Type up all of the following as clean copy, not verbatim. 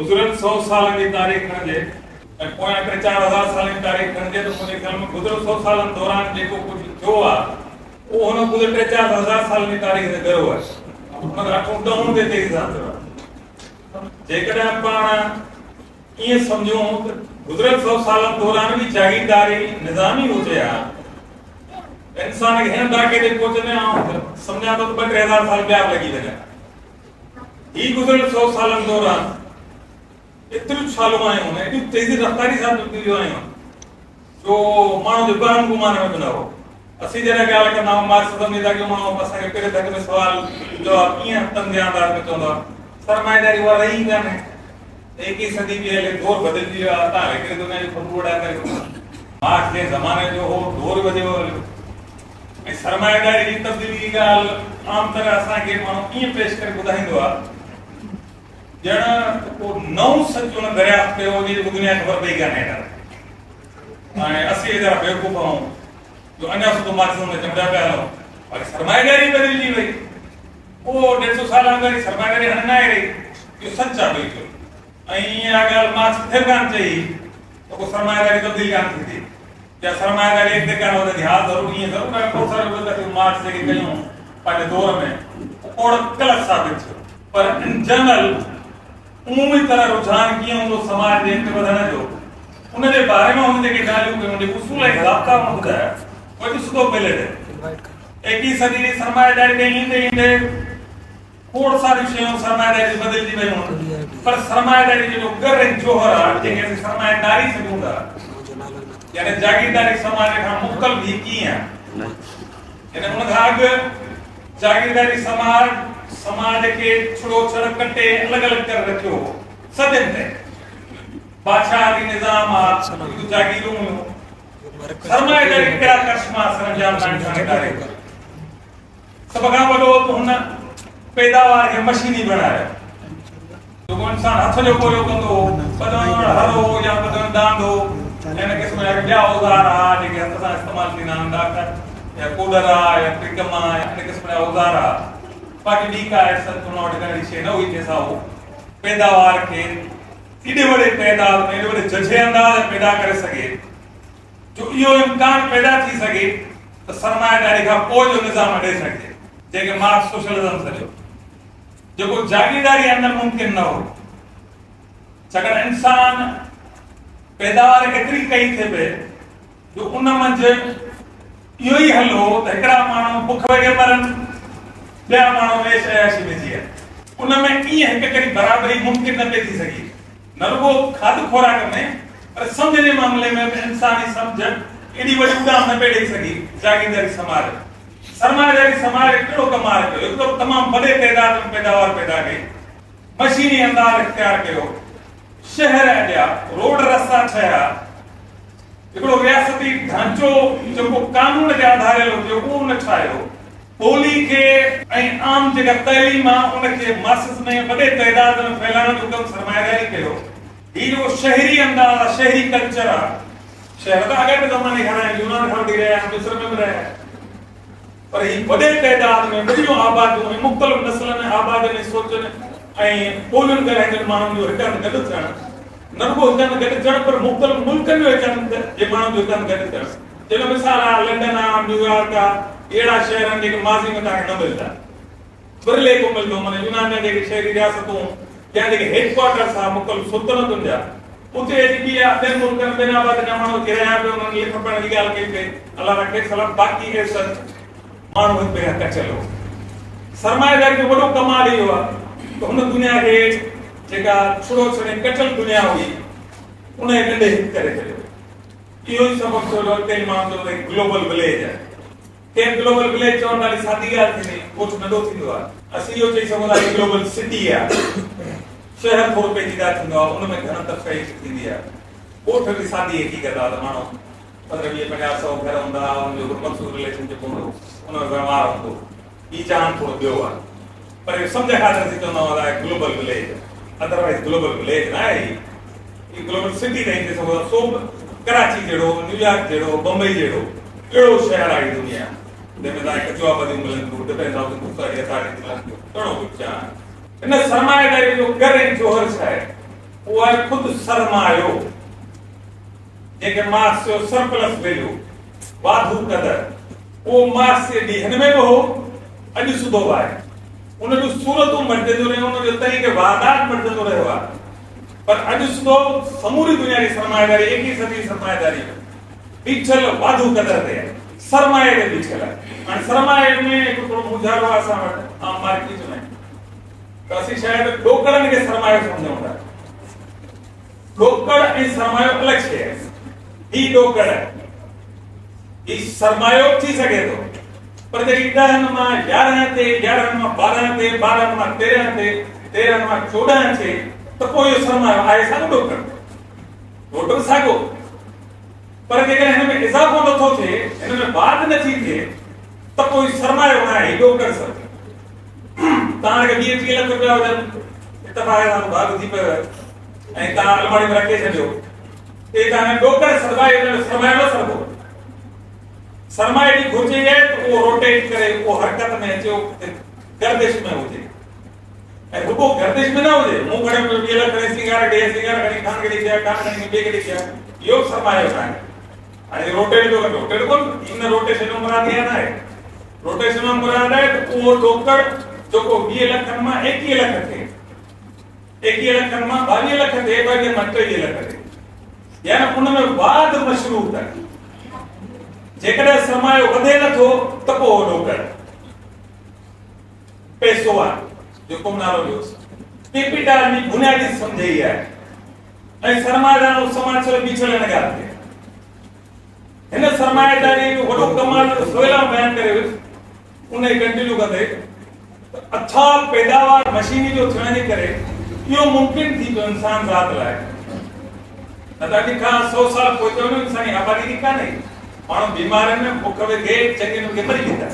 गुज़िरियल 100 साल की तारीख़ खणिजे ऐं पोयां 3-4 हज़ार साल की तारीख़ खणिजे त मुंहिंजे ख़्याल में गुज़िरियल 100 सालनि दौरान जेको कुझु थियो आहे उहो हुन गुज़िरियल 3-4 हज़ार साल की तारीख़ ते कयो आहे। मगर 8-10 ते तेज़ थियो आहे। जेकॾहिं पाण ईअं सम्झूं त गुज़िरियल 100 सालनि दौरान भी जागीरदारी निज़ामी हुजे हा इंसान खे हिन ॾाके ते पहुचंदे आऊं सम्झां थो त 2-3 हज़ार साल ॿिया लॻी वञनि। ही गुज़िरियल 100 सालनि दौरान एतिरियूं चालू आहियूं एॾी तेज़ी रफ़्तारी सां तब्दीलियूं आहियूं जो माण्हू जो बहम गुमान में बि न हो। असीं जॾहिं ॻाल्हि कंदा आहियूं मां सम्झंदा कि माण्हू असांखे पहिरें धक में सुवाल जवाब कीअं तंज़ अंदाज़ में चवंदो आहे सरमाएदारी उहा रही कान्हे 21 सदी में हले दौर बदिलजी वियो आहे। तव्हां हिकिड़ी दुनिया जी ख़बर उॾाए करे मार्क्स जे ज़माने जो हो दौर वधियो हलियो ऐं सरमाएदारी जी तब्दीली जी ॻाल्हि आम तरह असांखे माण्हू ईअं पेश करे ॿुधाईंदो आहे ॼण को नओं सच हुन दरियाफ़्त कयो हुजे जेको दुनिया ख़बर पई कान्हे। हाणे असीं एतिरा बेवकूफ़ आहियूं जो अञा सुठो मार्क्सिज़म में चमड़ा पिया हलूं पर सरमाएदारी बदिलजी वई। उहो 150 साल अॻु सरमाएदारी हाणे न आहे रही इहो सच आहे बिल्कुलु। ऐं ईअं ॻाल्हि मार्क्स फिर कान चई त को सरमाएदारी तब्दील कान थींदी या सरमाएदारी अॻिते कान वधंदी। हा ज़रूरु ईअं ज़रूरु आहे बहुत सारे मार्क्स जेके कयूं पंहिंजे दौर में ओड़ ग़लति साबित थियो पर इन जनरल उमूमी तरह रुझान कीअं हूंदो समाज जे अॻिते वधण जो उन जे बारे में हुन जेके ॻाल्हियूं कयूं जेके उसूल ऐं ज़ाब्ता हुन ॿुधाया उहो ॾिसंदो मिले 21 सदी जी सरमाएदारी ते ईंदे ईंदे खोड़ सारी शयूं सरमाएदारी बदिलजी वयूं पर सरमाएदारी जो गर ऐं जोहर आहे जंहिंखे असीं सरमाएदारी सॾूं था यानी जागीरदारी समाज खां मुख़्तलिफ़ ही कीअं आहे। यानी उन खां अॻु जागीरदारी समाज के छुड़ो छड़ कटे अलग अलग कर रखियो सदियन ते बादशाही निजाम आ जागीरूं सरमाएदारी कहिड़ा करिश्मा सरंजाम सरमाएदारी सब खां वॾो त हुन पैदावार खे मशीनी बनायो जेको इंसान हथ जो कोरियो कंदो बदन हरो या बदन दांदो इन क़िस्म जा ॿिया औज़ार आ जेके हथ सां इस्तेमालु थींदा आहिनि डॉक्टर या कूलर आ या ट्रिकम आ इन क़िस्म जा औज़ार आ बाक़ी ॿी का संतुलन वटि शइ न हुई जंहिंसां उहो पैदावार खे एॾे वॾे तइदाद में एॾे वॾे जझे अंदाज़ पैदा करे सघे जो इहो इम्कान पैदा थी सघे त सरमाएदारी खां पोइ जो निज़ाम ॾेई सघे जंहिंखे मार्क्स सोशलिज़म सॾियो जेको जागीरदारी अंदरि मुमकिन न हो छाकाणि इंसान पैदावार एतिरी कई थिए पए जो उन मंझि इहो ई हल हो त हिकिड़ा माण्हू बुख वेठे मरनि ॿिया माण्हू ऐश ऐशी में जीअनि उन में ईअं हिक कहिड़ी बराबरी मुमकिन न पई थी सघे न रुगो खाध खुराक में पर सम्झ जे मामले में इंसानी सम्झ एॾी वॾी उॾाम न पई ॾेई सघी जागीरदारी समाज सरमाएदारी समाज कहिड़ो कमाल कयो हिकिड़ो तमामु वॾे तइदाद में पैदावार पैदा कई मशीनी अंदाज़ इख्तियार कयो शहर अॼा रोड रस्ता ठहिया हिकिड़ो रियासती ढांचो जेको कानून ते आधारियल हुजे उहो न ठाहियो ॿोली खे ऐं आम जेका तइलीम आहे उनखे मासिस में वॾे तइदाद में फैलाइण जो कमु सरमाएदारी कयो। हीउ जो शहरी अंदाज़ आहे शहरी कल्चर आहे शहर त अॻे बि ज़माने खां यूनान खां वठी रहिया मिस्र में बि रहिया पर हीउ वॾे तइदाद में वॾियूं आबादियूं ऐं मुख़्तलिफ़ नस्लनि ऐं आबादियुनि जी सोचनि ऐं ॿोलियुनि ॻाल्हाईंदड़ माण्हुनि जो हिक हंधि गॾु थियणु न रुगो हिक हंधि गॾु थियणु पर मुख़्तलिफ़ मुल्कनि जो हिक हंधि जे माण्हुनि जो हिक हंधि गॾु थियणु जंहिंमें मिसाल आहे लंडन आहे न्यूयॉर्क आहे अहिड़ा शहर आहिनि जेके माज़ी में तव्हांखे न मिलंदा बिरले को मिलंदो माना यूनान जा जेके शहरी रियासतूं या जेके हेडक्वार्टर्स आहे मुख़्तलिफ़ सुल्तनतुनि जा उते अॼु बि आहे ॿियनि मुल्कनि ॿियनि आबादी जा माण्हू अची रहिया पिया उन्हनि लिख पढ़ण जी ॻाल्हि कई पई अलाह रखे सलाम बाक़ी हे सभु माण्हू हिते पिया कचल हो सरमाएदारी जो वॾो कमाल इहो आहे त हुन दुनिया खे जेका छुड़ो छड़े कचल दुनिया हुई उन खे नंढे हित करे छॾियो इहो ई सबबु थियो कई माण्हू चवंदा ग्लोबल विलेज आहे कंहिं ग्लोबल विलेज चवण ॾाढी सादी ॻाल्हि थींदी कुझु नंढो थींदो आहे असीं इहो चई सघूं था कि ग्लोबल सिटी आहे शहर थोरो पेचीदा थींदो आहे उन में घणनि तफ़सील थींदी आहे ॻोठ बि सादी हक़ीक़त आहे त माण्हू 15-20-50-100 घर हूंदा हुनजो मक़सूद रिलेशनशिप हूंदो उन में व्यवहार हूंदो हीउ चाहन थोरो ॿियो आहे पर सम्झ ख़ातिर थी चवंदा हुआ global village otherwise global village न आहे हीउ ग्लोबल सिटी ताईं चई सघो था सो कराची जहिड़ो न्यूयॉर्क जहिड़ो बम्बई जहिड़ो अहिड़ो शहर आहे दुनिया जंहिंमें तव्हांखे कचो आबादियूं मिलनि थियूं डिफेंस हाउसिंग घणो कुझु आहे इन सरमाएदारी जो गर ऐं जोहर छा आहे वो है खुद सरमायो, जेके मार्क्स जो सरप्लस वैल्यू वाधू कदर, वो मार्क्स जे ॾींहनि में बि हो, अॼु सुधो आहे। उन जो सूरतूं मटंदो रहियो, उन जो तरीक़े वारदात मटंदो रहियो आहे, पर अॼु सुधो समूरी दुनिया जी सरमाएदारी, 21वीं सदी सरमाएदारी बीठल वाधू कदर ते आहे, सरमाए ते बीठल आहे। हाणे सरमाए में हिकु थोरो मुझारो आहे असां वटि आम मार्केट में, त असीं शायदि ॾोकड़नि खे सरमायो सम्झूं था। ॾोकड़ ऐं सरमायो अलॻि शइ आहे। ही ॾोकड़ ही सरमायो थी सघे थो, पर जेकी 10 मां 11 ते, 11 मां 12 ते, 12 मां 13 ते, 13 मां 14 थे, तो पोइ इहो सरमायो आहे साॻियो ॾोकड़ साॻियो। पर जेकॾहिं हिन में इज़ाफ़ो नथो थिए, हिन में वाध नथी थिए, त पोइ सरमायो न आहे, ॾोकड़ सर। तव्हां खे 20-30 लख रुपया हुजनि, इतफाक़ सां भाग थी पियो ऐं तव्हां अलमारी में रखे छॾियो, ते तव्हां ॾोकड़ सरमायो, हिन में सरमायो न सरबो। सरमाए जी घुर्जे आहे त उहो रोटेट करे, उहो हरकत में अचे, गर्दिश में हुजे, ऐं रुगो गर्दिश में न हुजे। मूं खणे 2 लख खणी सिंगार ॾे, सिंगार खणी खान खे ॾेखारिया, खान खणी ॿिए खे ॾेखारिया, इहो सरमायो न आहे। हाणे रोटेट जो रोटेट कोन, इन रोटेशन जो मुराद इहा न आहे। रोटेशन जो मुराद आहे त उहो ॾोकड़ जेको 20 लखनि मां 21 लख थिए, 21 लखनि मां 22 लख थिए, 22 मां 23 लख थिए, यानी उन में वाध मशरूत आहे। जेकॾहिं सरमायो वधे नथो त पोइ ॾोकड़ पैसो आहे, जेको नालो ॾियो कैपिटल जी बुनियादी सम्झ ई आहे। ऐं सरमाएदार समाज जो बीचल न ॻाल्हि थिए। हिन सरमाएदारी जो वॾो कमाल सोयला बयान करे उन कंटिन्यू कंदे अथाह पैदावार मशीनी जो थियण जे करे इहो मुमकिन थी पियो इंसान ज़ात लाइ। न त अॼु खां 100 साल पोइ त इंसानी आबादी कान्हे, माण्हू बीमारियुनि में बुख वेठे चङियुनि खे मरी वेंदा।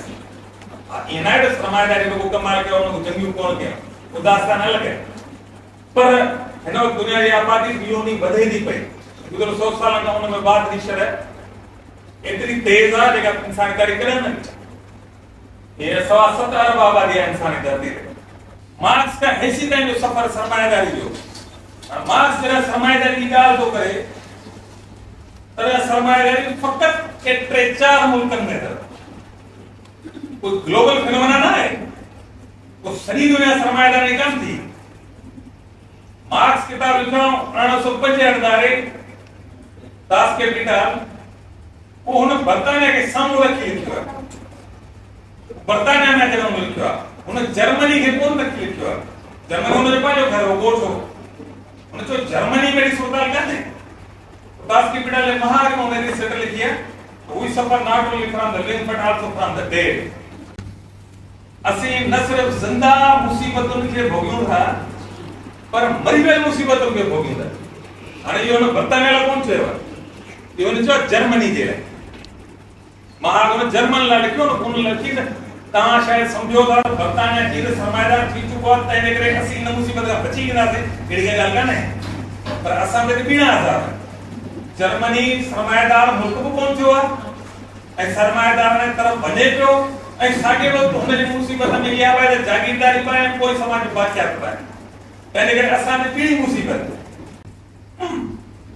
ईअं न आहे त सरमाएदारी में को कमाल कयो, उन खे चङियूं कोन कयूं, उदासता न लॻे। पर हिन वक़्तु दुनिया जी आबादी ॾींहों ॾींहुं वधे थी पई। गुज़िरियल 100 सालनि खां उन में वाध जी शरह एतिरी तेज़ आहे जेका इंसानी तारीख़ कॾहिं न ॾिठी। हीअ 7.25 अरब आबादी आहे इंसानी धरती ते। मार्क्स का हैसी ताईं जो सफ़र सरमाएदारी जो, मार्क्स जॾहिं सरमाएदारी जी ॻाल्हि थो करे, तॾहिं सरमाएदारी फ़क़ति के 3-4 मुल्कनि में अथव। कोई ग्लोबल फिनोमेना न आहे, वो सॼी दुनिया सरमाएदारी कान थी। मार्क्स किताब लिखियो 1875 तारे दास कैपिटल, वो हुन बर्तानिया के साम्हूं रखी लिखियो आहे। बर्तानिया में जॾहिं लिखियो आहे, हुन जर्मनी खे कोन रखी लिखियो आहे। जर्मनी हुनजो पंहिंजो घर हो, ॻोठो। हुन चयो जर्मनी में ॾिसो ॻाल्हि कान्हे। दास कैपिटल ने महाग में उन्हें सेटल किया, we suffer not only from the living but also from the dead। असी न सिर्फ जिंदा मुसीबतुनि खे भोगियूं था, पर मरी वियल मुसीबतुनि खे भोगियूं था। हाणे इहो न बर्तानिया लाइ कोन चयो आहे, इहो न चयो जर्मनी जे लाइ। महाग हुन जर्मन लाइ लिखियो न, उन लिखी न तव्हां शायदि सम्झो था बर्तानिया चीन सरमाएदार थी चुको आहे, तंहिंजे करे असीं इन मुसीबत खां बची वेंदासीं। अहिड़ी ॻाल्हि कान्हे, पर असां में त ॿीणा आज़ाद। जर्मनी सरमाएदार मुल्क बि कोन थियो आहे ऐं सरमाएदार ने तरफ़ वञे पियो, ऐं साॻे वक़्तु हुन जी मुसीबत में इहा आहे त जागीरदारी पाए पोइ समाज जो बादशाह पाए। तंहिंजे करे असां में कहिड़ी मुसीबत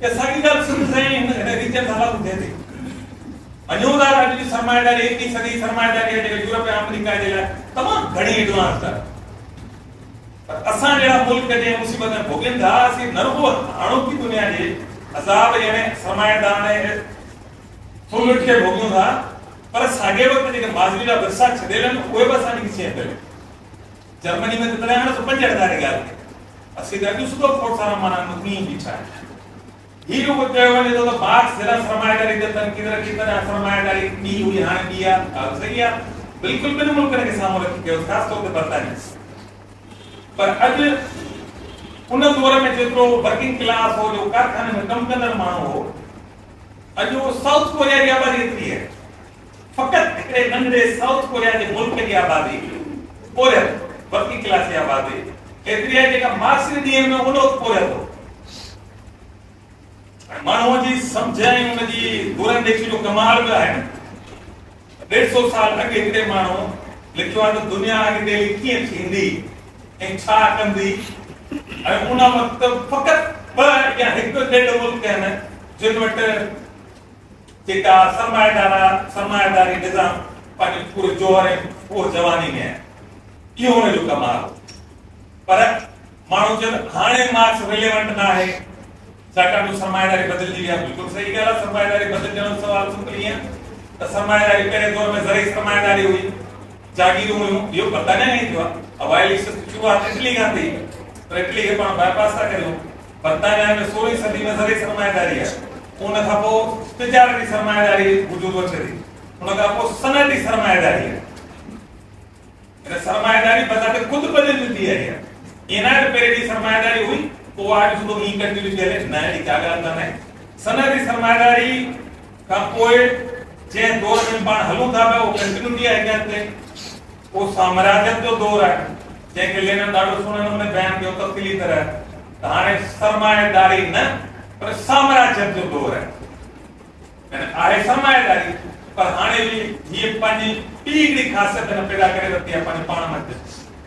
इहा साॻी ॻाल्हि सिंध सां हिन रीजन सां लागू थिए थी। अञूं था अॼु जी सरमाएदारी 21वीं सदी सरमाएदारी आहे जेका यूरोप ऐं अमेरिका जे लाइ तमामु घणी एडवांस आहे। पर असां जहिड़ा मुल्क जे मुसीबत में भोगनि था, असीं न रुगो हाणोकी दुनिया जे अज़ाब यानी सरमाएदार ने फुल के भोगियूं था, पर साॻे वक़्तु जेके माज़री जा विरसा छॾियल आहिनि उहे बि असांजी किथे पियल। जर्मनी में त तॾहिं 1875 जी ॻाल्हि, असीं त अॼु सुठो फोर्सारा माना नुक़ी बीठा आहिनि। हीअ बि चयो वञे थो त मार्क्स जॾहिं सरमाएदारी ते तनक़ीद रखी, तॾहिं सरमाएदारी ॿी हुई, हाणे ॿी आहे। ॻाल्हि सही आहे, बिल्कुलु ॿिनि मुल्कनि खे साम्हूं रखी कयो, ख़ासि तौर ते बर्तानिया। पर अॼु उन दौर में जेतिरो वर्किंग क्लास हो, जो कारखाने में कम कंदड़ माण्हू हो, अॼु वो साउथ कोरिया जी आबादी एतिरी है। फ़क़ति हिकिड़े नंढे साउथ कोरिया जे मुल्क जी आबादी, पोरियल वर्किंग क्लास जी आबादी एतिरी आहे जेका मार्क्स ॾींहं में उन वक़्तु पोरियल हो। माण्हूअ जी सम्झ ऐं उन जी दूरंदेशी जो कमाल बि आहे। 150 साल अॻु हिकिड़े माण्हू लिखियो आहे त दुनिया अॻिते कीअं थींदी ऐं छा कंदी, ऐं उन वक़्तु फ़क़ति ॾेढ मुल्क आहिनि जिन वटि जेका सरमायादारी निज़ाम पंहिंजे पूरे जोहर ऐं पूरे जवानी में आहे। इहो हुनजो कमु आहे। पर माण्हू चवनि हाणे मार्क्स रिलेवेंट न आहे छाकाणि सरमायादारी बदिलजी आहे। बिल्कुलु सही ॻाल्हि आहे। सरमायादारी बदिलजण जो सुवाल सिंपल ईअं त सरमायादारी पहिरें दौर में ज़रई सरमायादारी हुई, जागीरूं हुयूं, इहो बर्तानिया ई थियो आहे। हवाई शुरूआत इटली खां थी, पर इटली खे पाण बाईपास था करियूं। बर्तानिया में 16वीं सदी में ज़रई सरमायादारी आहे। उन खां पोइ तिजारती सरमायादारी वजूद अचे थी। उन खां पोइ सनअती सरमायादारी आहे। इन सरमायादारी बजाते खुद बदिलजी आई आहे। ईअं न आहे त पहिरें ॾींहुं सरमायादारी हुई पोइ आज सुबुह ईअं कंटिन्यू थी हले, न अहिड़ी का ॻाल्हि कान्हे। सनअती सरमायादारी खां पोइ जंहिं दौर में पाण हलूं था पिया उहो कंटिन्यू थी आहे अॻियां ते। उहो साम्राज्य जो दौर आहे जंहिंखे लेनिन ॾाढो सुहिणे नमूने बयानु कयो तफ़सीली तरह त हाणे सरमायादारी न पर साम्राज्य जो दौर आहे। आहे सरमायादारी पर हाणे बि हीअ पंहिंजी ॿी हिकिड़ी ख़ासियत न पैदा करे वरिती आहे पंहिंजे पाण मथे,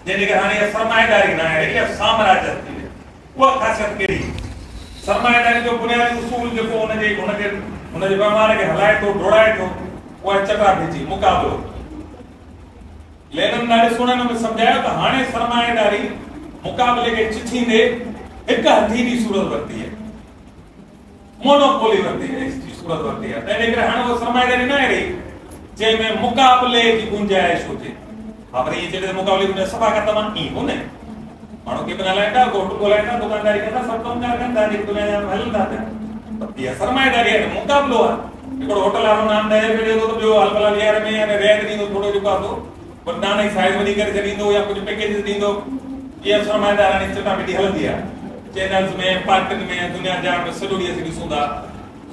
जंहिंजे करे हाणे सरमायादारी न आहे, इहा साम्राज्य थी वई। उहा ख़ासियत कहिड़ी? सरमायादारी जो बुनियादी उसूल जेको हुनजे व्यवहार खे हलाए थो डोड़ाए थो उहा चटाभेटी मुक़ाबलो। लेनिन ॾाढे सुहिणे नमूने सम्झायो त हाणे सरमायादारी मुक़ाबले खे चिथींदे हिक हथी जी सूरत वरिती आहे, मोनोपोली वरिती आहे, सूरत वरिती आहे। तंहिंजे करे हाणे उहा सरमायादारी न आहे रही जंहिंमें मुक़ाबले जी गुंजाइश हुजे। हा पर इहे चए मुक़ाबले जी सफ़ा ख़तम आहे, ईअं कोन्हे। माण्हू खे बि ॻाल्हाईंदा, घोटु ॻोल्हाईंदा, दुकानदारी कंदा, सभु कमकार कंदा, जेके दुनिया जा हलंदा पिया। इहा सरमायादारी आहे, मुक़ाबलो आहे। हिकिड़ो होटल वारो नाम 10 रुपए ॾियो त ॿियो हलबला 1000 में या रियायत ॾींदो, थोरो जेको आहे पर नाने साइज़ वधी करे छॾींदो या कुझु पैकेज ॾींदो। इहा सरमायादारी चटाभेटी हलंदी आहे। चैनल्स में, पार्टियुनि में, दुनिया जा में सॼो ॾींहुं असीं ॾिसूं था।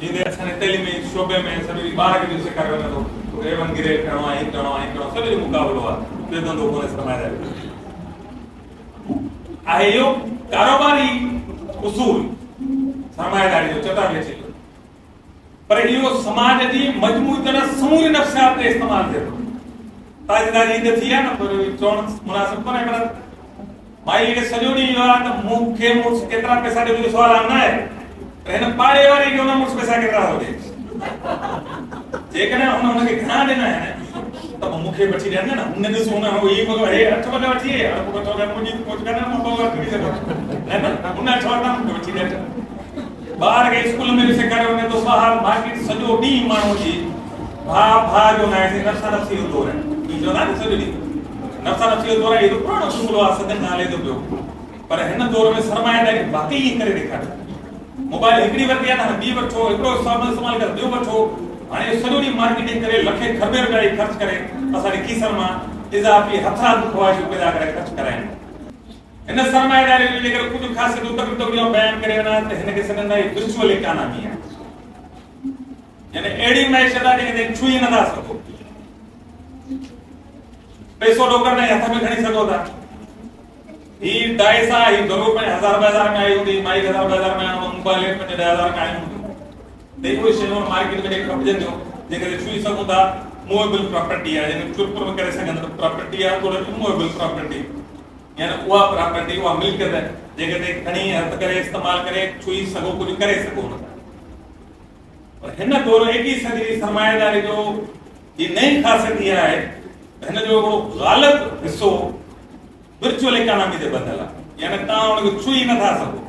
जीअं असांजे तइलीमी शोबे में सॼो ॾींहुं ॿार खे बि सेखारियो वञे थो, A1 ग्रेड करिणो आहे, हीअ करिणो आहे, हीअ करिणो आहे, सॼो मुक़ाबलो आहे। ॿियो धंधो कोन्हे सरमायादारी आहे। इहो कारोबारी उसूल सरमायादारी जो चटाभेटी, पर इहो समाज जी मजमूई तरह समूरी नफ़्सियात ते इस्तेमालु थिए थो। ताज़ी ईद थी आहे न, पर चवण मुनासिब कोन्हे। पर माई खे सॼो ॾींहुं इहो आहे त मूंखे मुड़ुसु केतिरा पैसा ॾियो, जो सुवाल न आहे। पर हिन पाड़े वारे खे हुन मुड़ुसु पैसा केतिरा थो ॾे। जेकॾहिं हुनखे घणा ॾिना आहिनि त मूंखे वठी ॾियनि न। हुन ॾिस हुन इहो हे 8 वॻे वठी आहे, पोइ चवंदा मुंहिंजी कुझु कान्हे, मां 2 वॻे वठी सघां न। हुन 8 वॻा मूंखे वठी ॾियनि। ॿार खे स्कूल में बि सेखारियो वञे थो, ॿाहिरि मार्केट सॼो ॾींहुं माण्हू जी भाउ जो न आहे, नफ़्सा नफ़्सी जो दौर आहे। चवंदा न सॼो ॾींहुं नफ़्सा नफ़्सी जो दौर आहे। इहो पुराणो उसूल आहे, सदन खां हले थो पियो। पर हिन दौर में सरमायादारी वाक़ई करे ॾेखारे। मोबाइल हिकिड़ी वरिती आहे न, ॿी वठो, हिकिड़ो इस्तेमालु करे ॿियो वठो। हाणे सॼो ॾींहुं मार्केटिंग करे लखे खरबे रुपया ख़र्च करे असांजे खीसनि मां इज़ाफ़ी हथरां ख़्वाहिशूं पैदा करे ख़र्च कराइनि। हिन सरमायादारी जे करे कुझु ख़ासियतूं तकड़ियूं बयानु करे वञा त हिनखे सॾंदा आहियूं विर्चुअल इकोनॉमी आहे। यानी अहिड़ी मैशत आहे जंहिंखे छुई नथा सघो। पैसो ॾोकर में हथ में खणी सघो था। ही डाइस आहे, ही ज़रूर 1000 में आई हूंदी, माई 1000 में आयो, मोबाइल में 10,000 में आई हूंदी। त उहे शयूं मार्केट में खपजंदियूं जेके छुई सघूं था। मूवेबल प्रॉपर्टी आहे, जंहिंखे चुरपुर में करे सघंदा प्रॉपर्टी आहे, थोरो मूवेबल प्रॉपर्टी यानी उहा प्रॉपर्टी, उहा मिल्कियत जेके ते खणी हथ करे इस्तेमालु करे छुई सघो, कुझु करे सघो। पर हिन दौर 21 सदी जी सरमायादारी जो ही नई ख़ासियत इहा आहे हिन जो हिकिड़ो ग़ालिब हिसो वर्चुअल इकोनॉमी ते बदल आहे। यानी तव्हां हुनखे छुई नथा सघो,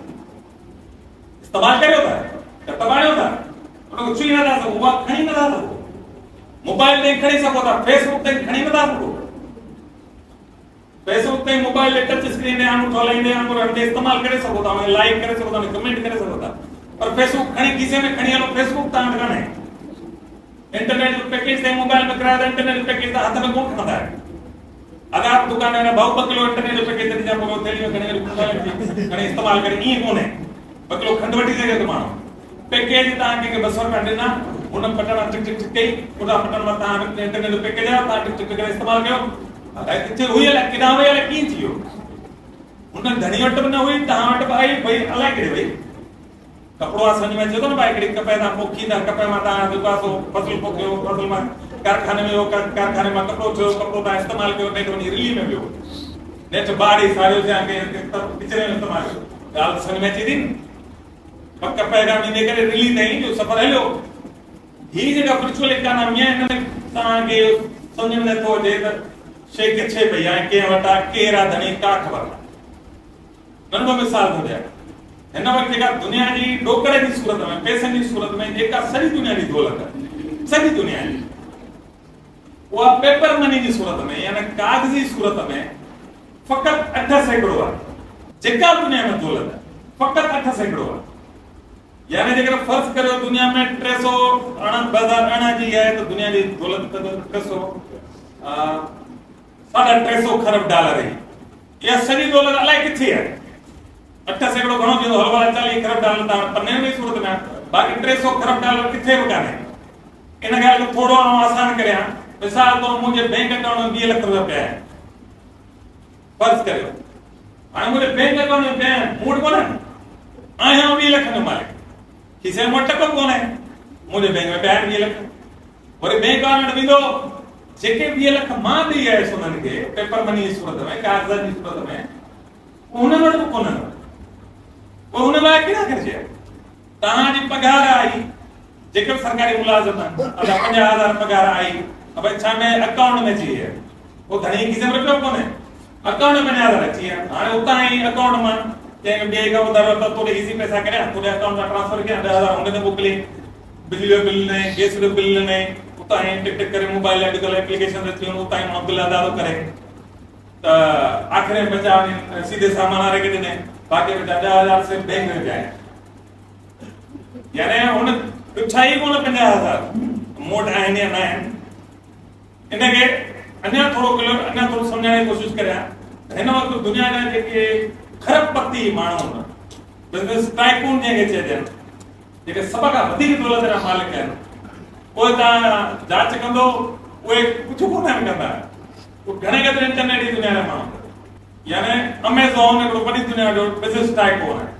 इस्तेमालु करियो था त तबाड़ियो था, हुनखे छुई नथा सघो, उहा खणी नथा सघो। मोबाइल ते खणी सघो था, फेसबुक ते खणी नथा सघो। फेसबुक ते मोबाइल ते टच स्क्रीन ते आंगूठो हलाईंदे आंगूठो इस्तेमालु करे सघो था, लाइक करे सघो था, कमेंट करे सघो था। पर फेसबुक खणी खीसे में खणी हलो, फेसबुक तव्हां वटि कान्हे। इंटरनेट जो पैकेज ते मोबाइल में करायो त इंटरनेट जो पैकेज त हथ में कोन खणंदा आहियो। अगर आप दुकान में भाऊ 2 किलो इंटरनेट जो पैकेज ॾिजा पोइ थैली में खणी खणी इस्तेमालु करे, ईअं कोन्हे। 2 किलो खंडु वठी सघे थो माण्हू। पैकेज तव्हांखे 200 रुपया ॾिना, हुन बटन टिक टिक टिक कई, उन बटन में तव्हां इंटरनेट जो पैकेज आहे, तव्हां टिक टिक करे इस्तेमालु कयो। अलाए किथे हुई, अलाए किथां वई, अलाए कीअं थी वियो। हुन धणी वटि बि न हुई, तव्हां वटि बि आई, भई अलाए केॾे वई। कपिड़ो आहे सम्झ में अचे थो न, भाई हिकिड़ी कपे तां पोखींदा, कपे मां तव्हां जेको आहे सो फसल पोखियो, फसल मां कारखाने में वियो, कारखाने मां कपिड़ो थियो, कपिड़ो तव्हां इस्तेमालु कयो, नेठ वञी रिली में वियो, नेठ बाड़ी सारियो थिया, किचरे में इस्तेमालु कयो। ॻाल्हि सम्झ में अचे थी न। पक्का पैगाम इन करे रिलीज नहीं जो सफर हलो ही जगह वर्चुअल इकोनॉमी है इनमें ताके समझ में तो जे त शे के छे भैया के वटा केरा धनी का खबर नंढो मिसाल हो जाए हिन वक्त जेका दुनिया जी डोकरे की सूरत में पैसनि की सूरत में जेका सॼी दुनिया जी दौलत है सॼी दुनिया जी वो पेपर मनी की सूरत में यानी कागजी सूरत में फकत 8 सैकड़ो है जेका दुनिया में दौलत है फकत 8 सैकड़ो है यानी जेकर फर्ज करो दुनिया में 2018 जी है तो दुनिया की दौलत 350 खरब डॉलर है या सॼी दौलत अलाए किथे है 8 सैकड़ो घणो थींदो हलवा 40 खरब डॉलर ता पन्ने में सूरत में बाकी 300 खरब डॉलर किथे भी काने इन ॻाल्हि खे थोड़ो आसान करियां मिसाल तो मुझे बैंक अकाउंट में 2 लाख रुपया पिया है फर्ज करियो हाणे मुझे बैंक अकाउंट में पिया मूड कोने आया 2 लाख में मालिक किसे में टको कोने मुझे बैंक में पिया 2 लाख और बैंक अकाउंट में दो जेके 2 लाख मां दी है सुनन के पेपर मनी की सूरत में कागजात की सूरत में उन वट कोने वो उन लाइ किना करजे तां जी पगार आई जेकर सरकारी मुलाजिम है अदा 50000 पगार आई अब अच्छा में अकाउंट में चाहिए वो धनी किसे में रुपयो कोने अकाउंट में 50000 अच्छी है हाने उता ही अकाउंट में जे बे का उधार तो थोड़े इजी पैसा करे थोड़े अकाउंट में ट्रांसफर किया 10000 उन्हें मोकले बिजली बिल ने गैस बिल ने उता ही टिक टिक करे मोबाइल एडिकल एप्लीकेशन रखी उता ही बिल अदा तो करे तो आखिर में बचा सीधे सामान आ रहे के बाकी बचा 10000 से बैंक में जाए यानी उन पिछाई कोन 50000 मोट आइन या ना इनके अन्य थोड़ो किलो अन्य थोड़ो समझाने की कोशिश करिया हिन वक्त दुनिया जा जेके खरबपति माण्हू बिजनेस टाइकून जेके चइजन जेके सब खां वधीक दौलत जा मालिक आहिनि उहे तव्हां जांच कंदो उहे कुझु कोन आहिनि कंदा उहे घणे क़दुरु इंटरनेट जी दुनिया जा माण्हू यानी अमेज़ॉन हिकिड़ो वॾी दुनिया जो बिजनेस टाइकून आहे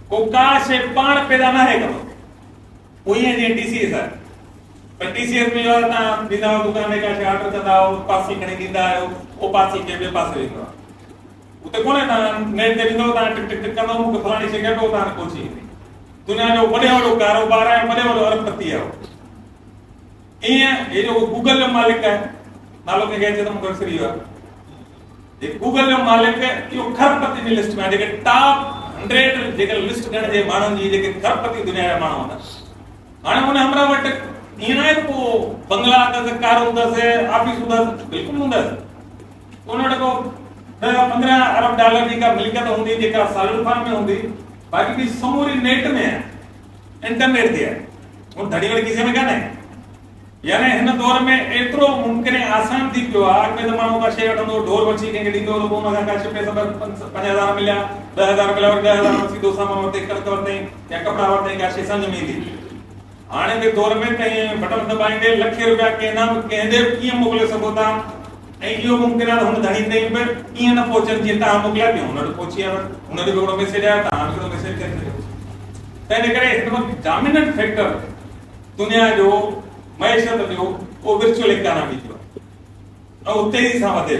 को का शइ पाण पैदा न आहे कंदो उहे जीअं टीसीएस आहे पर टीसीएस में जो तव्हां ॾींदा आहियो दुकान में का शइ ऑर्डर कंदा आहियो पार्सल खणी ॾींदा आहियो उहो पार्सल कंहिं ॿिए पासे वेंदो आहे उते कोन्हे तव्हां नेट ते ॾींदो तव्हां टिक टिक टिक कंदो मूंखे फलाणी शइ घटो तव्हां पहुची वेंदी दुनिया जो वॾे वॾो कारोबार आहे वॾे वॾो अरबपति आहे ईअं हे जो गूगल जो मालिक आहे नालो कंहिंखे अचे त मूंखे विसरी वियो आहे ये गूगल जो मालिक इहो खरबपति जी लिस्ट में आहे जेके टॉप 100 जेके लिस्ट ॻणिजे माण्हुनि जी जेके खरबपति दुनिया जा माण्हू आहिनि हाणे उन हमरा वटि ईअं न आहे त पोइ बंगला हूंदसि कार हूंदसि ऑफिस हूंदसि बिल्कुलु हूंदसि उन वटि को 10-15 अरब डॉलर जी का मिल्कियत हूंदी जेका सॉलिड फॉर्म में हूंदी बाकी भी समूरी नेट में है इंटरनेट ते है उन धड़ी वाली किसी में काने यानी हिन दौर में एतिरो मुमकिन है आसान थी पियो आहे अॻिमें त माण्हू का शइ वठंदो ढोर वठी कंहिंखे ॾींदो त पोइ हुनखां का शइ पैसा 5000 मिलिया 10000 मिलिया वरी 10000 सीधो सामान वरिते कणिक वरिते या कपिड़ा वरिते का शइ सम्झ में ईंदी हाणे के दौर में त ईअं बटन दबाईंदे लखे रुपया कंहिं ॾे कीअं मोकिले सघो था ऐं इहो मुमकिन आहे त हुन धणी ताईं बि ईअं न पहुचनि जीअं तव्हां मोकिलिया पियो हुन वटि पहुची विया हुन ॾे हिकिड़ो मैसेज आयो तव्हां हिकिड़ो मैसेज करे छॾियो त इन करे हिन वक़्तु डोमिनेंट फैक्टर दुनिया जो मईशत जो वो वर्चुअल इकोनॉमी जो ऐं तेज़ी सां वधे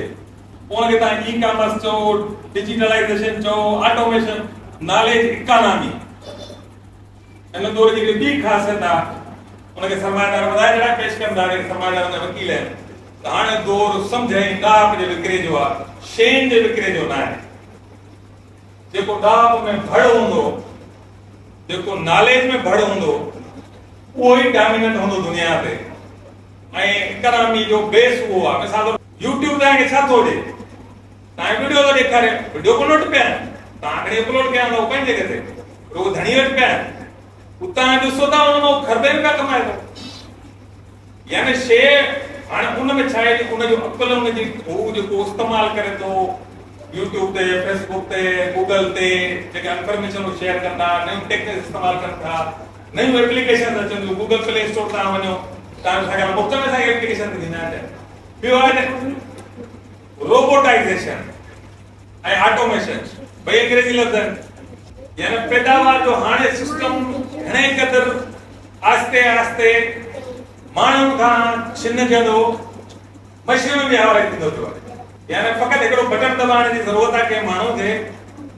पोइ खे तव्हां ई कॉमर्स चओ डिजिटलाइजेशन चओ ऑटोमेशन नॉलेज इकोनॉमी इन दौर जी ॿी ख़ासियत आहे उनखे सरमायादार वधाए जहिड़ा पेश कंदा सरमायादार जा वकील आहिनि हाणे दौर समझ ऐं ॾाप जे विकिरे जो आहे शयुनि जे विकिरे जो न आहे जेको ॾाप में भड़ हूंदो जेको नॉलेज में भड़ हूंदो उहो ई डोमिनेंट हूंदो दुनिया ते ऐं इकोनॉमी जो बेस उहो आहे मिसाल यूट्यूब तव्हांखे छा थो ॾे तव्हां वीडियो थो ॾेखारे वीडियो को नोट पिया तव्हां खणी अपलोड कया थो पंहिंजे जॻह ते उहो धणी वटि पिया उतां ॾिसो था उन मां ख़र्बे रुपया कमाए थो यानी शइ हाणे उन में छा आहे उन जो अकुल उन जी हू जेको इस्तेमालु करे थो यूट्यूब ते फेसबुक ते गूगल ते जेके इंफॉर्मेशन शेयर कंदा नयूं टेक्निक इस्तेमालु कनि था नयूं एप्लीकेशन अचनि थियूं गूगल प्ले स्टोर तव्हां वञो तव्हां छा कयो मुफ़्त में असांखे एप्लीकेशन ॾींदा आहिनि ॿियो आहे रोबोटाइज़ेशन ऐं ऑटोमेशन ॿई अंग्रेजी लफ़्ज़ आहिनि यानी पैदावार जो हाणे सिस्टम घणे क़दुरु आस्ते आस्ते माण्हुनि खां छिनजंदो मशीन में हवाले थींदो पियो यानी फ़क़ति हिकिड़ो बटन दबाइण जी ज़रूरत आहे कंहिं माण्हू खे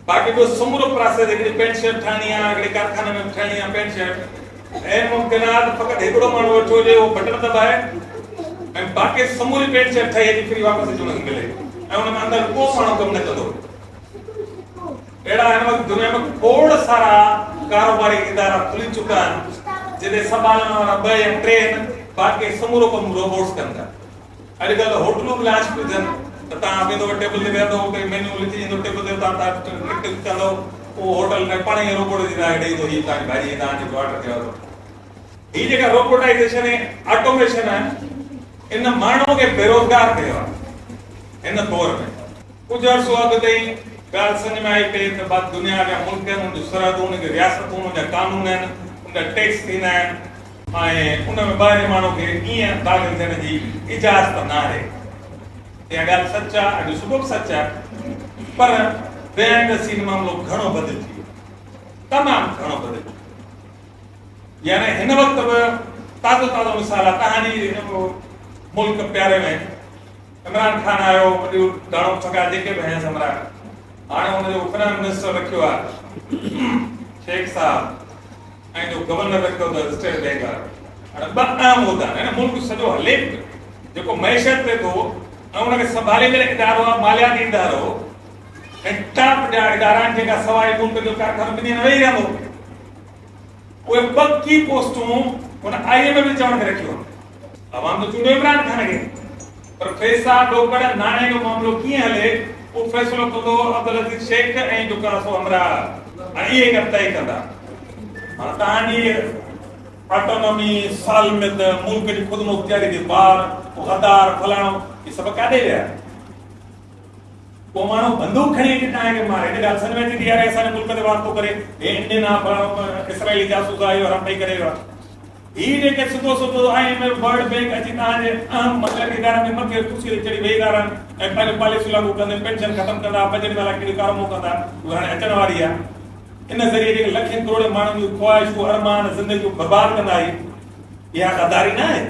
बाक़ी ॿियो समूरो प्रोसेस हिकिड़ी पेंट शर्ट ठाहिणी आहे हिकिड़े कारखाने में ठाहिणी आहे पेंट शर्ट ऐं मुमकिन आहे त फ़क़ति हिकिड़ो माण्हू वठो हुजे उहो बटन दॿाए ऐं बाक़ी समूरी पेंट शर्ट ठही अची फ्री वापसि अची हुनखे मिले ऐं हुन में अंदरि को माण्हू कमु न कंदो। अहिड़ा हिन वक़्तु दुनिया में खोड़ सारा कारोबारी इदारा खुली चुका आहिनि जिते संभालण वारा 2 या 3 आहिनि बाक़ी समूरो कमु रोबोट्स कनि था। अॼुकल्ह होटलूं बि लांच पियूं थियनि त तव्हां वेंदो टेबल ते वेहंदो कोई मेन्यू लिखी ईंदो टेबल ते तव्हां टिक कंदो उहो होटल में पाण ई रोबोट जी तव्हांखे ॾेई थो हीअ तव्हांजी भाॼी तव्हांजो ऑर्डर कयो अथव। हीअ जेका रोबोटाइज़ेशन ऐं ऑटोमेशन आहे इन माण्हू खे बेरोज़गार कयो आहे हिन दौर में। कुझु अर्सो अॻु ताईं ॻाल्हि सम्झ में आई पई त बाद दुनिया जा मुल्क आहिनि उन जूं सरहदूं उन जूं रियासतूं उन जा कानून आहिनि उन जा टैक्स थींदा आहिनि ऐं उन में ॿाहिरि माण्हू खे ईअं दाख़िल थियण जी इजाज़त न आहे। इहा ॻाल्हि सच आहे अॼु सुबुह बि सच आहे पर बेहिंड सीन मामिलो घणो बदिलजी वियो तमामु घणो बदिलजी यानी हिन वक़्तु बि ताज़ो मिसाल आहे तव्हांजी मुल्क प्यारे में इमरान खान आयो वॾियूं दाणो फका जेके बि आहिनि सम्राट हाणे हुनजो फाइनेंस मिनिस्टर रखियो आहे शेख साहब ऐं जो गवर्नर रखियो अथव स्टेट बैंक वारो। हाणे 2 आम उहिदा आहिनि मुल्क सॼो हले जेको मैशत ते थो ऐं हुनखे संभालींदड़ इदारो आहे मालियाती इदारो ऐं टॉप जा इदारा आहिनि जेका सवाइ मुल्क जो कारखानो ॿिन्ही हंधि वेही रहंदो उहे 2 की पोस्टूं हुन IMF में चवण खे रखियो अवाम तो चूंडियो इमरान खान खे पर पैसा ॾोकड़ नाणे जो मामिलो कीअं हले उहो फ़ैसिलो कंदो अब्दुल अज़ीज़ शेख ऐं जेका सो हमरा हाणे इहे तय कंदा। हाणे तव्हांजी ऑटोनॉमी सालमियत मुल्क जी ख़ुदि मुख्तियारी जे ॿार गद्दार फलाणो इहे सभु काॾे विया को माण्हू बंदूक खणी अची तव्हांखे मारे हिन ॻाल्हि सम्झ में अची यार असांजे मुल्क ते वार थो करे हे इंडियन आहे फलाणो इसराइली जासूस आहे इहो हराम पई करे वियो आहे। हीअ जेके सुठो IMF वर्ल्ड बैंक अची तव्हांजे अहम मसइलनि इदारनि जे मथे कुर्सी ते चढ़ी वेही था रहनि ऐं पंहिंजो पॉलिसी लागू कंदे पेंशन ख़तमु कंदा बजट वारा कहिड़ी कारमो कंदा उहा हाणे अचण वारी आहे। इन ज़रिए जेके लखनि करोड़ माण्हुनि जूं ख़्वाहिशूं अरमान ज़िंदगियूं बर्बाद कंदा इहा गद्दारी न आहे।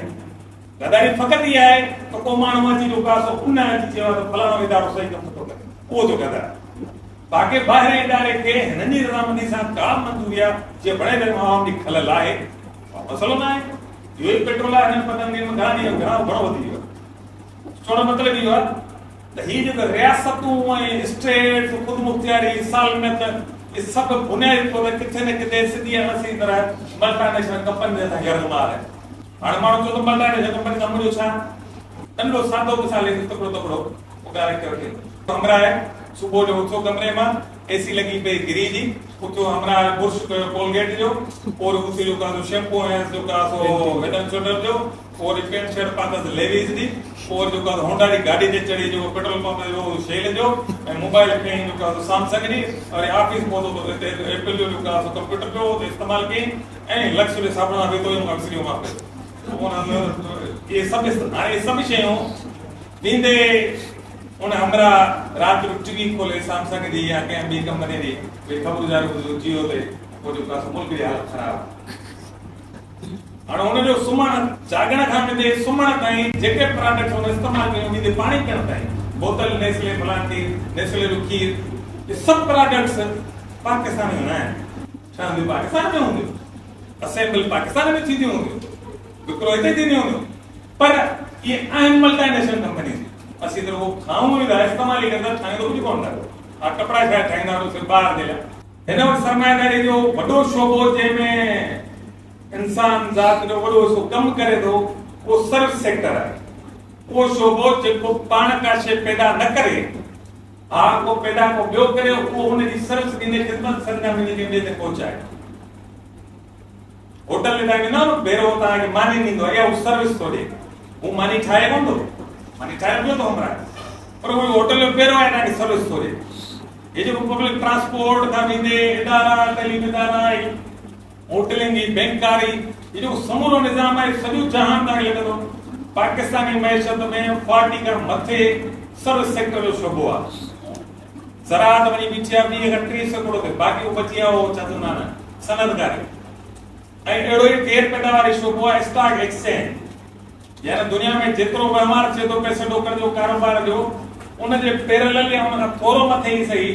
गद्दारी फ़क़ति इहा आहे त को माण्हू अची जो सो उन अची चयो त फलाणो इदारो सही कमु नथो करे उहो थो गद्दार बाक़ी ॿाहिरि इदारे खे हिननि जी रज़ामंदी सां का मंज़ूरी आहे जीअं बणे करे आवाम जी खलल आहे मसलो न आहे। इहो ई पेट्रोल आहे हिननि 15 ॾींहनि में घणो वधी वियो चवण मतिलबु इहो आहे त हीअ जेको रियासतूं ऐं स्टेट ख़ुदि मुख्तियारी सालमियत इहे सभु बुनियादी तौर ते किथे न किथे सिधी ऐं नसीब तरह मल्टीनेशनल कंपनी जे असां गिरफ़्तार आहे। हाणे माण्हू चवंदो मल्टीनेशनल कंपनी कमु जो छा नंढो सादो मिसाल तकिड़ो उगारे खे वठी हमरा आहे सुबुह जो उथो कमरे मां AC लगी पई गिरी जी उथो हमरा बुर्श कयो कोलगेट जो और उथी जो का शैम्पू है जो का सो हेड एंड शोल्डर जो और पेंट शर्ट पातस लेवीज दी और जो का होंडा दी गाड़ी ते चढ़ी जो पेट्रोल पंप जो शेल जो ऐं मोबाइल खणी जो का सैमसंग जी और ऑफिस पहुतो तो एप्पल जो का कंप्यूटर जो इस्तेमाल कई ऐं लक्ष्य साबुण बि तो ऑक्सीजन मां ये सब शयूं ॾींदे उन हमरा रात जो टीवी खोले सैमसंग जी या कंहिं ॿी कंपनी जी भई ख़बरदार जियो ते वो जो का मुल्क जी हालत ख़राब हाणे हुनजो सुम्हण जागण खां वठी सुम्हण ताईं जेके प्रोडक्ट हुन इस्तेमाल कयूं ॾींदे पाणी पीअण ताईं बोतल नेस्ले फलांटी नेस्ले जो खीर ये सब प्रोडक्ट्स पाकिस्तान में न आहिनि छा हूंदियूं पाकिस्तान में हूंदियूं असेंबल पाकिस्तान में थींदियूं हूंदियूं विकिरो हिते थींदियूं हूंदियूं पर ये आहिनि मल्टीनेशनल कंपनी असीं त उहो खाऊं ई था इस्तेमाल ई कंदा ठाहींदो कुझु कोन था हा कपिड़ा छा ठाहींदा सिर्फ़ु ॿार जे लाइ हिन वटि सरमाएदारी जो वॾो शोबो जंहिंमें इंसान ज़ात जो वॾो हिसो कमु करे थो उहो सर्विस सेक्टर आहे उहो शोबो जेको पाण का शइ पैदा न करे हा को पैदा को ॿियो करे उहो हुनजी सर्विस ॾींदे ख़िदमत सरगर्मी खे ॿिए ते पहुचाए होटल में तव्हांखे न भेरो तव्हांखे मानी ॾींदो आहे या उहो सर्विस थो ॾे हू मानी ठाहे कोन थो मानी ठाहे पियो थो हमरा पर उहो होटल में पहिरियों आहे तव्हांखे सर्विस थो ॾे ये जो पब्लिक ट्रांसपोर्ट का विदे इदारा तलीम इदारा होटलिंग की बैंकारी ये जो समूरो निजाम है सॼो जहान तक लॻंदो पाकिस्तानी मैशत में 40 का मथे सर्विस सेक्टर जो शोबो आहे ज़राअत वञी बीठी आहे 20-30 करोड़ ते बाक़ी वो बची आहे वो छा चवंदा आहिनि सनदकारी ऐं अहिड़ो ई गैर पैदावारी शोबो आहे स्टॉक एक्सचेंज यानी दुनिया में जेतिरो वहिंवार थिए थो पैसे ॾोकड़ जो कारोबार जो उनजे पैरेलल या उनखां थोरो मथे ई सही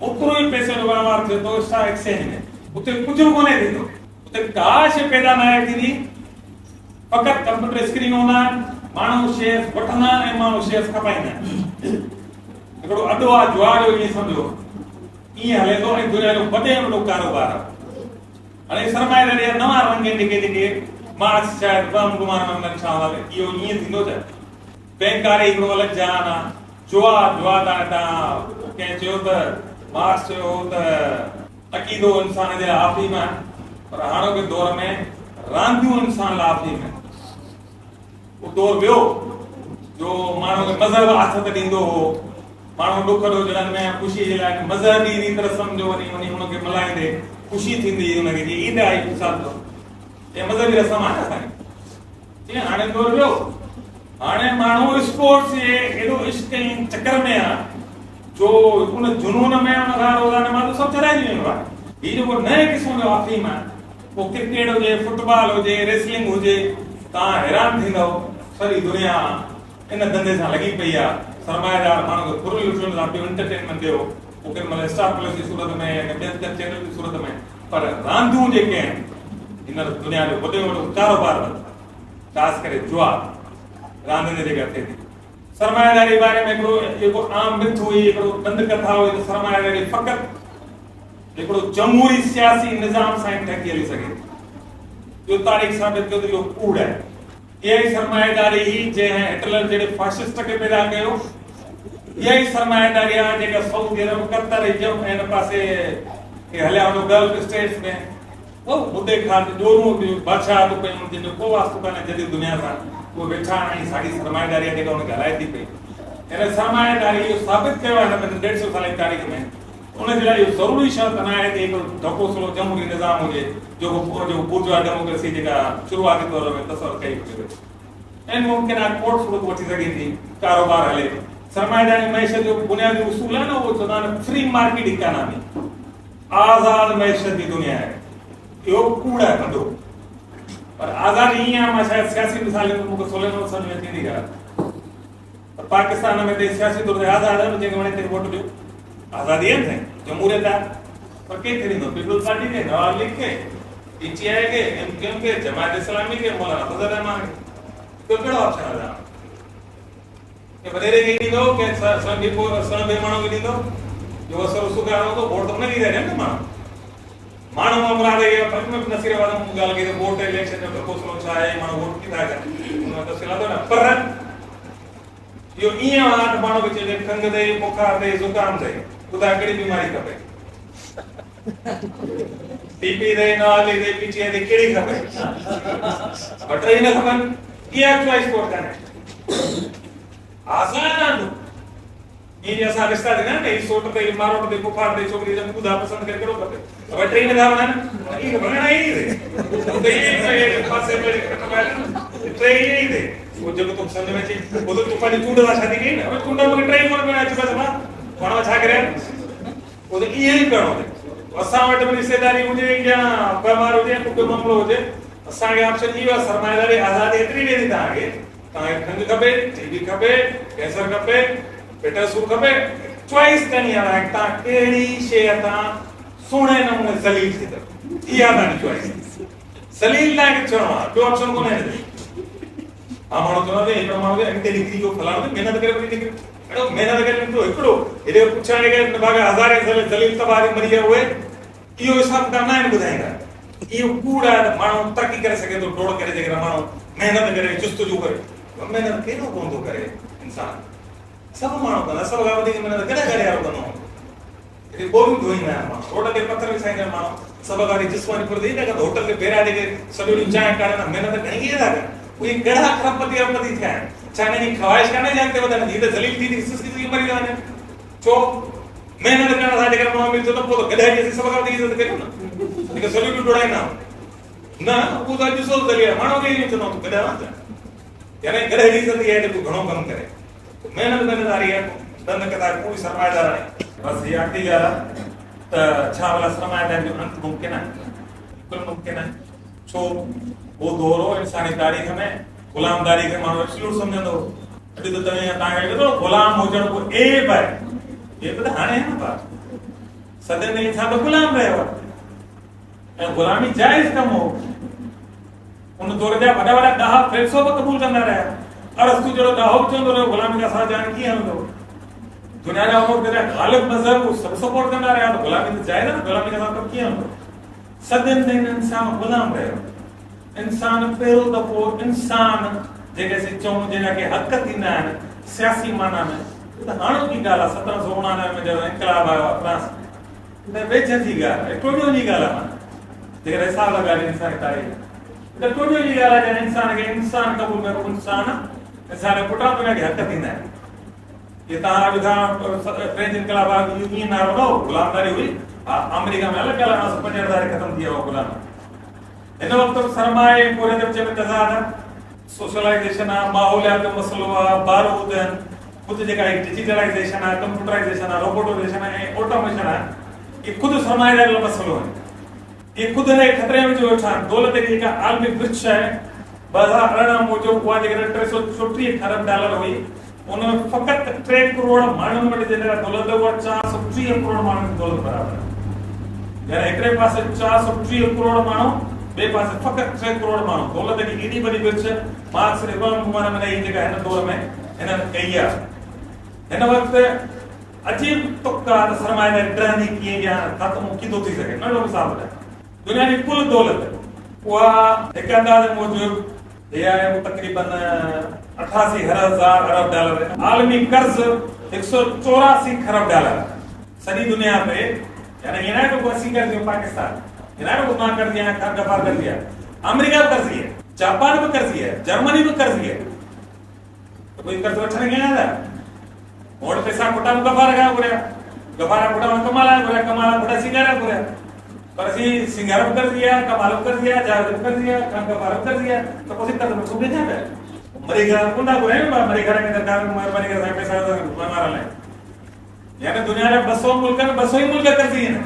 ओतिरो ई पैसे जो वहिंवार थिए थो स्टॉक एक्सचेंज में, उते कुझु बि कोन्हे थींदो, उते का शइ पैदा न आहे थींदी, फ़क़ति कंप्यूटर स्क्रीन हूंदा आहिनि, माण्हू शेयर्स वठंदा आहिनि ऐं माण्हू शेयर्स खपाईंदा आहिनि। हिकिड़ो अॾो आहे जुआ जो, ईअं सम्झो ईअं हले थो ऐं दुनिया जो वॾे में वॾो कारोबार आहे। हाणे सरमाएदारी जा नवां रंग आहिनि जेके मार्क्स शायदि गुमान में उन्हनि छा हूंदा, इहो ईअं थींदो छा? बैंक वारे हिकिड़ो अलॻि जान आहे, जुआ तव्हां कंहिं चयो त मार्क्स चयो त अक़ीदो इंसान जे लाइ आफ़ीम आहे, पर हाणोके दौर में रांदियूं इंसान लाइ आफ़ीम आहे। उहो दौर वियो जो माण्हू खे मज़हब आथत ॾींदो हो, माण्हू ॾुख ॾो जड़नि में ख़ुशी जे लाइ मज़हबी रीति रस्म जो वञी हुनखे मल्हाईंदे ख़ुशी थींदी हुनखे, जीअं ईद आई मिसाल तौर ते मज़हबी रस्म आहे असांजी। जीअं हाणे दौर वियो, हाणे माण्हू स्पोर्ट्स जे एॾो इश्क ऐं चकर में आहे जो उन जुनून में उनखां रोज़ाना मां सभु चढ़ाइजी वेंदो आहे। हीउ जेको नए क़िस्म जो आफ़ीम आहे, पोइ क्रिकेट हुजे, फुटबॉल हुजे, रेसलिंग हुजे, तव्हां हैरान थींदव सॼी दुनिया इन धंधे सां लॻी पई आहे। सरमाएदार माण्हू खे फुल लुटण सां पियो एंटरटेनमेंट ॾियो, पोइ केॾी महिल स्टार प्लस जी सूरत में या ॿियनि चैनल जी सूरत में, पर रांदियूं जेके आहिनि हिन दुनिया जो वॾे में वॾो कारोबार ख़ासि करे जुआ रांदियुनि जे जेका थिए थी। सरमाएदारी बारे में हिकिड़ो जेको आम मिथ हुई, हिकिड़ो दंड कथा हुई त सरमाएदारी फ़क़ति हिकिड़ो जमहूरी सियासी निज़ाम सां ई ठही हली सघे थी। इहो तारीख़ साबित कयो त इहो कूड़ आहे। इहा ई सरमाएदारी जंहिं हिटलर जहिड़े फाशिस्ट खे पैदा कयो, इहा ई सरमाएदारी आहे जेका सऊदी अरब, कतर ऐं हिन पासे हलिया वञो गल्फ स्टेट्स में मुद्दे खां ॾोरूं बादशाह थो पयूं, जंहिंजो को वास्तो कान्हे जदीद दुनिया सां, उहे वेठा आहिनि ऐं साॻी सरमाएदारी जेका हुनखे हलाए थी पई। हिन सरमाएदारी इहो साबित कयो आहे हिन 150 साल जी तारीख़ में, उनजे लाइ इहो ज़रूरी शर्त न आहे त हिकिड़ो ढकोसलो जमहूरी निज़ाम हुजे जेको बुर्जुआ डेमोक्रेसी जेका शुरूआती तौर में तसवुरु कई हुजे। ऐं मुमकिन आहे कोर्ट सूरत वठी सघे थी, कारोबार हले। सरमाएदारी मैशत जो बुनियादी उसूल आहे न, उहो चवंदा आहिनि फ्री मार्केट इकोनॉमी, आज़ाद मैशत जी दुनिया आहे। इहो कूड़ आहे वॾो, पर आज़ादी ईअं आहे, मां शायदि सियासी मिसाल मूंखे सोले न सम्झ में थींदी ॻाल्हि, पर पाकिस्तान में त सियासी तौर ते आज़ाद आहे, जंहिंखे वणे ते वोट ॾियो, आज़ादी है ना, जमहूरियत है, पर क्या करेंगे? पीपल्स पार्टी के, नवाज लीग के, पीटीआई के, एमक्यूएम के, जमात इस्लामी के, मौलाना फजल रहमान के, तो केड़ा ऑप्शन है? ये बतेरे के दी दो कि सर बेमानों के दी दो, जो असर उसको क्या हो तो वोट तो नहीं दे रहे हैं ना मानो मामला है ये पर में नसीराबाद में गाल के वोट इलेक्शन में प्रपोज लोचा है मानो वोट की था उन्होंने तो सिला दो ना पर यो ये आठ मानो के चले खंग दे बुखार दे जुकाम दे खुदा कड़ी बीमारी खपे टीपी दे नाले दे पीछे दे कड़ी खपे बट ये ना खपन किया चॉइस कोड करना आसान ये जैसा रिश्ता देना ना इस सोट पे मारो पे बुखार दे छोकरी जब खुदा पसंद करके करो खपे अब ट्रेन में दावना ना ये बनना ही दे तो ये पासे पे ट्रेन ही दे वो जब तुम समझ में चाहिए वो तो तुम्हारी चूड़ा शादी की ना अब चूड़ा में ट्रेन में बना चुका था मानो छा करे वो तो ये ही करो असा वट में रिश्तेदारी हुजे या बीमार हुजे को मामलो हुजे असा के ऑप्शन ये है सरमाएदारी आजादी इतनी दे दी ताके ताके खंग खपे टीबी खपे कैंसर खपे पेट सूर खपे चॉइस करनी है ता केड़ी शे ता सोने नमूने जलील थी त इया ता चॉइस जलील ना के चणो तो ऑप्शन कोने मानो तो ने एक मानो अंते डिग्री जो फलाणो मेहनत करे बड़ी डिग्री एडो मेहनत करे तो एकड़ो एडे पुछाने के बागे हजारे जलील तबारी मरी गए हुए इयो हिसाब करना है बुधाएगा इयो कूड़ा मानो तरक्की करे सके तो दौड़ करे जगह मानो मेहनत करे चुस्तजू करे मेहनत केनो कोंदो करे इंसान सब मानो कना सब गावदी के मेहनत करे करे यार कनो ये बोरिंग होई ना रोड के पत्थर में साइन मानो सब गाड़ी जिस्मानी पर दे ना होटल के बेरा दे के सडोड़ी चाय करे ना मेहनत नहीं किया था कोई गड़ा खरपति अपति था चाहे नहीं ख्वाहिश करने जानते बता नहीं तो जलील थी इसकी मरी जाने चो मेहनत करना था जगह मानो मिलते तो वो गधा जैसे सब गावदी की इज्जत करो ना लेकिन सडोड़ी डोड़ाई ना ना वो तो जिसो दलिया मानो के नहीं चनो तो गधा ना यानी गधा की इज्जत है तो घणो कम करे मेहनत करने आ रही है दंड कथा कोई सरमाएदार नहीं बस ये आखिरी गाला त छा वाला सरमाएदार जो अंत मुमकिन है बिल्कुल मुमकिन है छो वो दौरो इंसानी तारीख में गुलामदारी के मानो एब्सोल्यूट समझंदो अभी तो तने ता के तो गुलाम हो जण को ए पर ये तो हाने है ना बात सदन इंसान तो गुलाम रहियो ऐं गुलामी जायज़ कम हो उन दौर जा वॾा वॾा ॾाहा फ़िलसूफ़ क़बूल कंदा रहिया अरस्तु जहिड़ो ॾाहो बि चवंदो रहियो गुलामी खां सवाइ ॼाण कीअं हलंदो दुनिया जा ग़ालिब मज़हब सभु सपोर्ट कंदा रहिया त गुलामी त जायज़ आहे न गुलामी खां सवाइ कीअं हलंदो सदन में इंसान गुलाम रहियो इंसान पहिरियों दफ़ो इंसान जेके असीं चऊं जंहिंजा हक़ थींदा आहिनि सियासी माना में त हाणोकी ॻाल्हि आहे 1799 में जॾहिं इनकलाब आयो आहे फ्रांस त वेझ जी ॻाल्हि आहे टोॾियो जी ॻाल्हि आहे जेकर हिसाब लॻाए इंसान जी तारीख़ त टोॾियो जी ॻाल्हि आहे जॾहिं इंसान खे इंसान क़बूल कयो इंसान जे पुठियां हुनखे हक़ थींदा आहिनि ये तव्हां अॼु खां फ्रेंच इनकलाब ईअं न वठो गुलामदारी हुई हा अमेरिका में अलॻि ॻाल्हि 1975 ख़तम थी वियो गुलाम हिन वक़्तु सरमाए पूरे विच में तज़ाद सोशलाइजेशन आहे माहौलियात जो मसइलो आहे बारूद आहिनि खुदि जेका डिजिटलाइजेशन आहे कंप्यूटराइजेशन आहे रोबोटाइजेशन आहे ऐं ऑटोमेशन आहे ये खुदि सरमाएदारी जो मसइलो आहे ये खुदि हिन खतरे में जो वेठा आहिनि दौलत जी जेका आलमी वृक्ष आहे 2018 मूजिब उहा जेकॾहिं $334 हुई उनमें फ़क़ति 3 करोड़ माण्हुनि वटि जेका दौलत उहा 430 करोड़ माण्हुनि जी दौलत बराबरि आहे यानी हिकिड़े पासे 430 करोड़ माण्हू ॿिए पासे फ़क़ति 3 करोड़ माण्हू दौलत जी एॾी वॾी विर्छ मार्क्स इब्राहिम कुमार में जेका हिन दौर में हिननि कई आहे हिन वक़्तु अजीब तुक आहे त सरमाएदारी ड्रानी कीअं या ख़त्म कीअं थो थी सघे नंढो मिसाल ॿुधायां दुनिया जी कुल दौलत उहा हिकु अंदाज़े मूजिब तक़रीबन $88,000 अरब आलमी कर्ज़ $184 खरब सॼी दुनिया पे यानी ये ना तो 80 कर दिया पाकिस्तान ये ना तो उतना कर दिया गफार कर दिया अमेरिका भी कर्जी है जापान भी कर्जी है जर्मनी भी कर्जी है तो कोई कर्ज वठण गया था और पैसा कोटा में गफार गया पूरा गफार कोटा में कमाला कोटा सिंगारा पूरा पर सी सिंगारा भी कर दिया कमाल कर दिया जहाज भी कर दिया काम गफार कर दिया तो कोई कर्ज में छुपे जाता है अमेरिका कोना को है अमेरिका के सरकार मेहरबानी कर पैसा मारा ले यानी दुनिया में 200 मुल्क में 200 ही मुल्क कर्जी है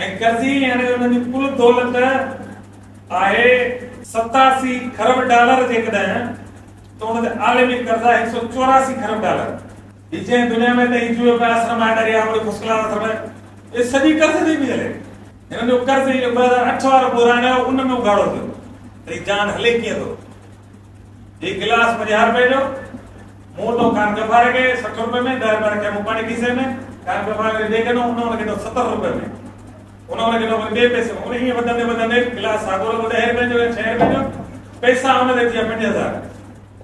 ऐं कर्जी यानी उनजी कुल दौलत आहे $87 खरब जेकॾहिं तो उनते आलमी कर्ज आहे $184 खरब बीजे दुनिया में त जो सरमाएदारी आहे वरी खुशकला समय ये सॼी कर्ज ते बि हले हिन जो कर्ज 2008 वारो पुराणो उन में उगाड़ो थियो त जान हले कीअं थो एक गिलास 50 रुपए जो मुंह तो कान गफार के 60 रुपए में 10 रुपए के मुंह पानी खीसे में कान गफार के देखे नो उन्होंने के 70 रुपए में उन्होंने के 2 पैसे में उन्हें ये बदलने गिलास सागोर को 10 रुपए जो 6 रुपए जो पैसा उन्हें दे दिया 50,000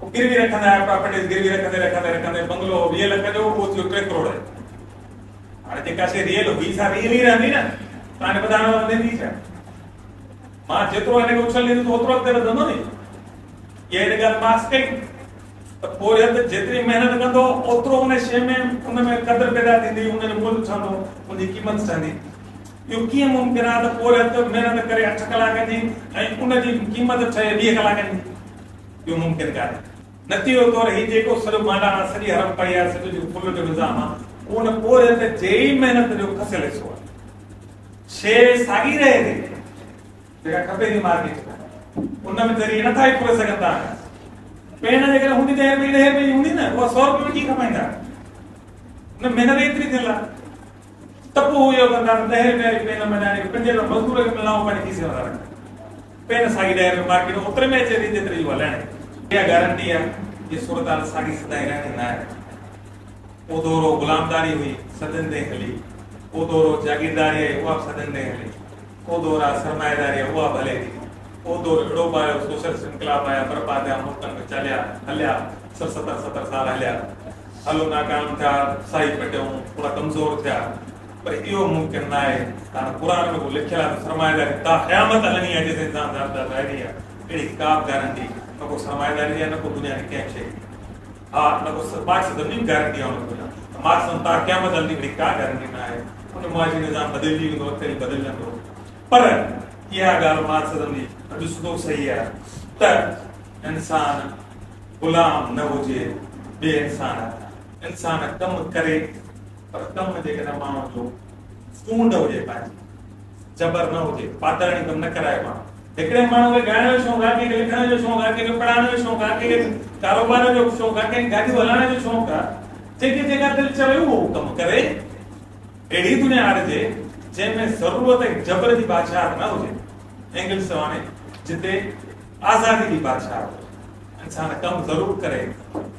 वो गिरवी रखना है प्रॉपर्टीज गिरवी रखने बंगलो 20 लाख जो वो 3 करोड़ है अरे जेका से रियल हुई सा रियल ही रहंदी ना ताने बतानो वंदे थी छा मां जेतरो इने उछल दी तो ओतरो ते वधंदो नी ये ॻाल्हि मार्क्स कई त पोइ जेतिरी महिनत कंदो ओतिरो उन शइ में उन में क़दुरु पैदा थींदी उन जो मुल्क ठहंदो उनजी क़ीमत ठहंदी इहो कीअं मुमकिन आहे त पोइ महिनत करे 8 कलाक जी ऐं उन जी क़ीमत ठहे 20 कलाकनि जी इहो मुमकिन कान्हे नतीजो तौर हीउ जेको सॼो माना सॼी हरम पई आहे सॼो जेको फुल जो निज़ाम आहे उन पोइ ते जहिड़ी महिनत जो खसियल हिसो आहे शइ साॻी रहे थी जेका खपे थी मार्केट उन में ज़रिए नथा ई पूरे सघनि था पेन जेकर हूंदी 10 रुपए जी हूंदी न उहा 100 रुपए की कमाईंदा उन महिनत एतिरी थियल आहे त पोइ इहो कंदा 10 रुपए जी पेन में यानी 5 रुपए मज़दूर खे मिलणो पवंदी थी सघंदा पेन साॻी 10 रुपए मार्केट ओतिरे में अचे थी जेतिरी इहो हलाइण इहा गारंटी आहे ये सूरत हाल साॻी सदाई रहंदी न आहे ओ दौरो गुलामदारी हुई सदन ते हली ओ दौरो जागीरदारी आहे उहा सदन ते हली ओ दौरा सरमाएदारी आहे उहा भले थी ओ दौर एड़ो पायो सोशलिस्ट इनकलाब आया बर्बाद या मुल्कन में चलिया हलिया 70 साल हलिया हलो नाकाम थिया साई पटियूं थोड़ा कमज़ोर थिया पर इहो मुमकिन न आहे कारण क़ुरान में को लिखियल आहे सरमाएदारी ता क़यामत हलनी आहे जेसिताईं इंसान ज़ात रहंदी आहे अहिड़ी का गारंटी न को सरमाएदारी आहे न को दुनिया जी कंहिं शइ हा न को मार्क्स ज़मीन गारंटी आहे उन मार्क्स ता क़यामत हलनी अहिड़ी का गारंटी न आहे उन मुआशी निज़ाम बदिलजी वेंदो वक़्त ई बदिलजंदो पर इहा ॻाल्हि मार्क्सिज़म जी ॾिसंदो सही आहे त इंसान गुलाम न हुजे ॿिए इंसान कमु करे पर कमु जेकॾहिं माण्हू जो चूंड हुजे पंहिंजी जबर न हुजे पातरणी कमु न कराए माण्हू हिकिड़े माण्हू खे ॻाइण जो शौक़ु आहे कंहिंखे लिखण जो शौक़ु आहे कंहिंखे पढ़ाइण जो शौक़ु आहे कंहिंखे कारोबार जो शौक़ु आहे कंहिंखे गाॾियूं हलाइण जो शौक़ु आहे जेके जेका दिलि चवे उहो कमु करे अहिड़ी दुनिया आणिजे जंहिंमें ज़रूरत ऐं जबर जी बादशाहत न हुजे। इंग्लिश चवाने जिते आज़ादी जी बादशाहत हुजे। इंसान कम जरूर करे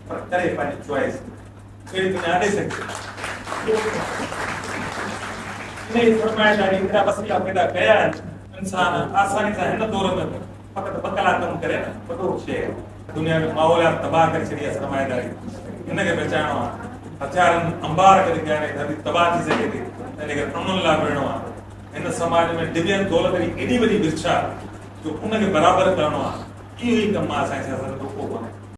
पर करे पंहिंजी चॉइस। अहिड़ी दुनिया ॾेई सघे। इन फरमाइशदारी एतिरा वसीला पैदा कया आहिनि। इंसान आसानी सां हिन दौर में फ़क़ति 2 कलाक कमु करे न वॾो शइ आहे। दुनिया में माहौलियात तबाह करे छॾी आहे सरमाएदारी। हिनखे बचाइणो आहे। हथियारनि अंबार करे कया आहिनि धरती तबाह थी सघे थी। इनखे अमन लाइ विढ़णो आहे। हिन समाज में डिवियन दौलत जी एॾी वॾी विरछा जो उनखे बराबरि करणो आहे। इहो ई कमु आहे असांजे सियासत जो को कोन्हे।